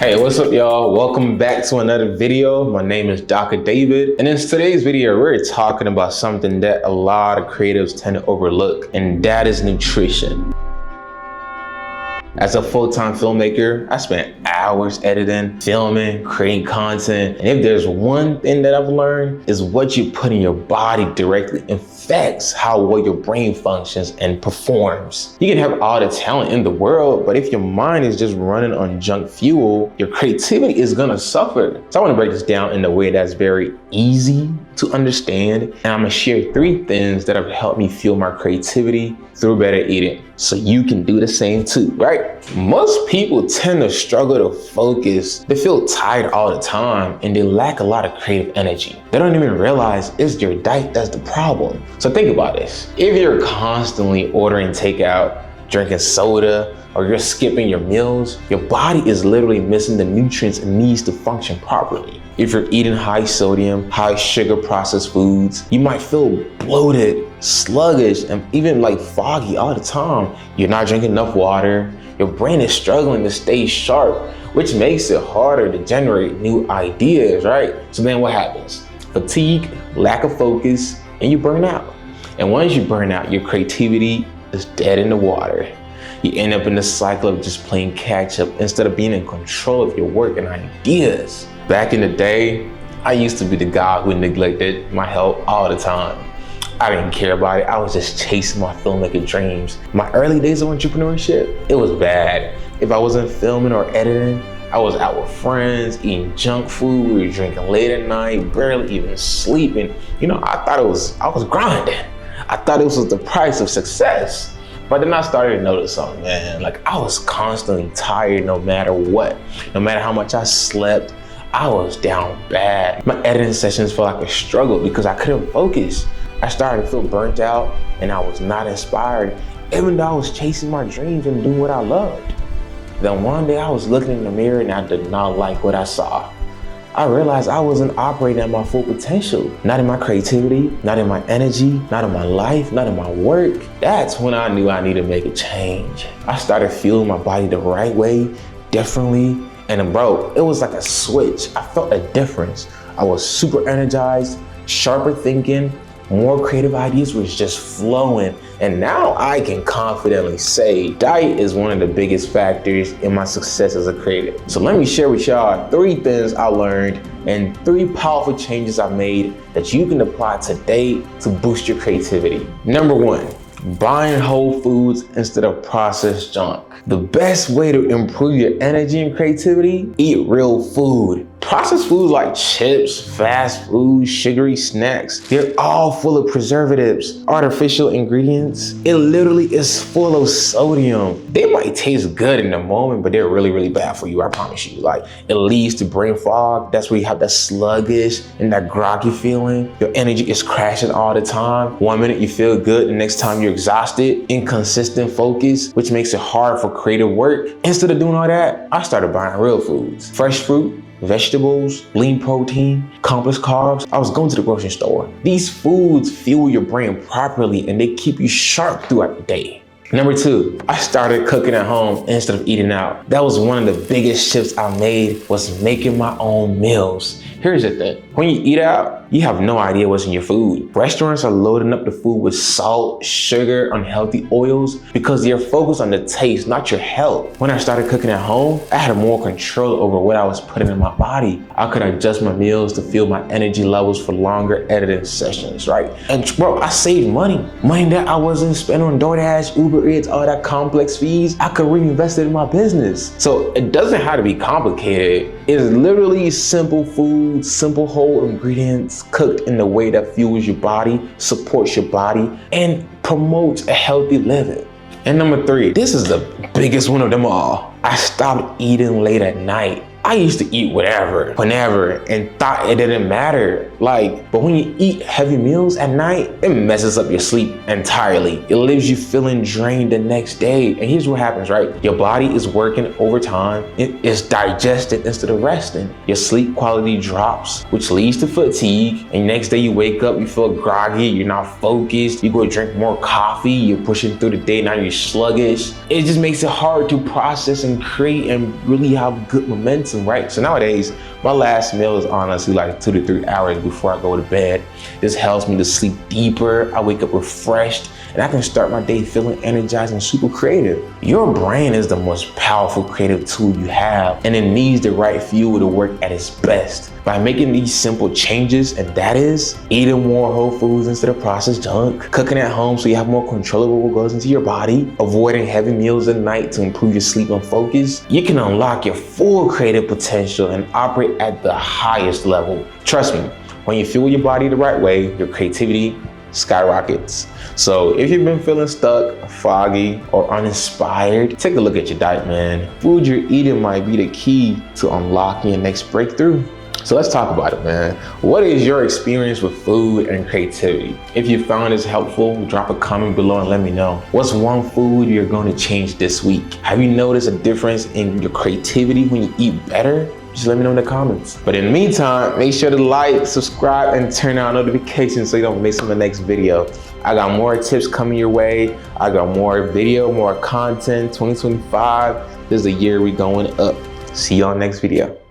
Hey, what's up, y'all? Welcome back to another video. My name is Dr. David, and in today's video, we're talking about something that a lot of creatives tend to overlook, and that is nutrition. As a full-time filmmaker, I spent hours editing, filming, creating content. And if there's one thing that I've learned is what you put in your body directly affects how well your brain functions and performs. You can have all the talent in the world, but if your mind is just running on junk fuel, your creativity is gonna suffer. So I wanna break this down in a way that's very easy to understand. And I'm gonna share 3 things that have helped me fuel my creativity through better eating, so you can do the same too, right? Most people tend to struggle to focus. They feel tired all the time and they lack a lot of creative energy. They don't even realize it's your diet that's the problem. So think about this. If you're constantly ordering takeout, drinking soda, or you're skipping your meals, your body is literally missing the nutrients it needs to function properly. If you're eating high sodium, high sugar processed foods, you might feel bloated, sluggish, and even foggy all the time. You're not drinking enough water. Your brain is struggling to stay sharp, which makes it harder to generate new ideas, right? So then what happens? Fatigue, lack of focus, and you burn out. And once you burn out, your creativity is dead in the water. You end up in the cycle of just playing catch up instead of being in control of your work and ideas. Back in the day, I used to be the guy who neglected my health all the time. I didn't care about it. I was just chasing my filmmaker dreams. My early days of entrepreneurship, it was bad. If I wasn't filming or editing, I was out with friends, eating junk food, we were drinking late at night, barely even sleeping. I thought I was grinding. I thought it was the price of success. But then I started to notice something, man. I was constantly tired no matter what. No matter how much I slept, I was down bad. My editing sessions felt like a struggle because I couldn't focus. I started to feel burnt out and I was not inspired, even though I was chasing my dreams and doing what I loved. Then one day I was looking in the mirror and I did not like what I saw. I realized I wasn't operating at my full potential. Not in my creativity, not in my energy, not in my life, not in my work. That's when I knew I needed to make a change. I started fueling my body the right way, differently, and bro, it was like a switch. I felt a difference. I was super energized, sharper thinking, more creative ideas was just flowing. And now I can confidently say diet is one of the biggest factors in my success as a creative. So let me share with y'all 3 things I learned and 3 powerful changes I made that you can apply today to boost your creativity. Number 1, buying whole foods instead of processed junk. The best way to improve your energy and creativity, eat real food. Processed foods like chips, fast food, sugary snacks, they're all full of preservatives, artificial ingredients. It literally is full of sodium. They might taste good in the moment, but they're really, really bad for you, I promise you. It leads to brain fog. That's where you have that sluggish and that groggy feeling. Your energy is crashing all the time. One minute you feel good, the next time you're exhausted, inconsistent focus, which makes it hard for creative work. Instead of doing all that, I started buying real foods. Fresh fruit, vegetables, lean protein, complex carbs. I was going to the grocery store. These foods fuel your brain properly and they keep you sharp throughout the day. Number 2, I started cooking at home instead of eating out. That was one of the biggest shifts I made, was making my own meals. Here's the thing, when you eat out, you have no idea what's in your food. Restaurants are loading up the food with salt, sugar, unhealthy oils because they're focused on the taste, not your health. When I started cooking at home, I had more control over what I was putting in my body. I could adjust my meals to fuel my energy levels for longer editing sessions, right? And bro, I saved money. Money that I wasn't spending on DoorDash, Uber Eats, all that complex fees, I could reinvest it in my business. So it doesn't have to be complicated. It's literally simple food, simple whole ingredients cooked in the way that fuels your body, supports your body, and promotes a healthy living. And number 3, this is the biggest one of them all. I stopped eating late at night. I used to eat whatever, whenever, and thought it didn't matter. But when you eat heavy meals at night, it messes up your sleep entirely. It leaves you feeling drained the next day. And here's what happens, right? Your body is working overtime. It is digesting instead of resting. Your sleep quality drops, which leads to fatigue. And next day you wake up, you feel groggy, you're not focused. You go drink more coffee, you're pushing through the day, now you're sluggish. It just makes it hard to process and create and really have good momentum system right. So nowadays, my last meal is honestly like 2 to 3 hours before I go to bed. This helps me to sleep deeper. I wake up refreshed, and I can start my day feeling energized and super creative. Your brain is the most powerful creative tool you have, and it needs the right fuel to work at its best. By making these simple changes, and that is eating more whole foods instead of processed junk, cooking at home so you have more control over what goes into your body, avoiding heavy meals at night to improve your sleep and focus, you can unlock your full creative potential and operate at the highest level. Trust me, when you fuel your body the right way, your creativity skyrockets. So if you've been feeling stuck, foggy, or uninspired, take a look at your diet, man. Food you're eating might be the key to unlocking your next breakthrough. So let's talk about it, man. What is your experience with food and creativity? If you found this helpful, drop a comment below and let me know. What's one food you're going to change this week? Have you noticed a difference in your creativity when you eat better? Just let me know in the comments. But in the meantime, make sure to like, subscribe, and turn on notifications so you don't miss the next video. I got more tips coming your way. I got more video, more content. 2025, this is the year we're going up. See y'all next video.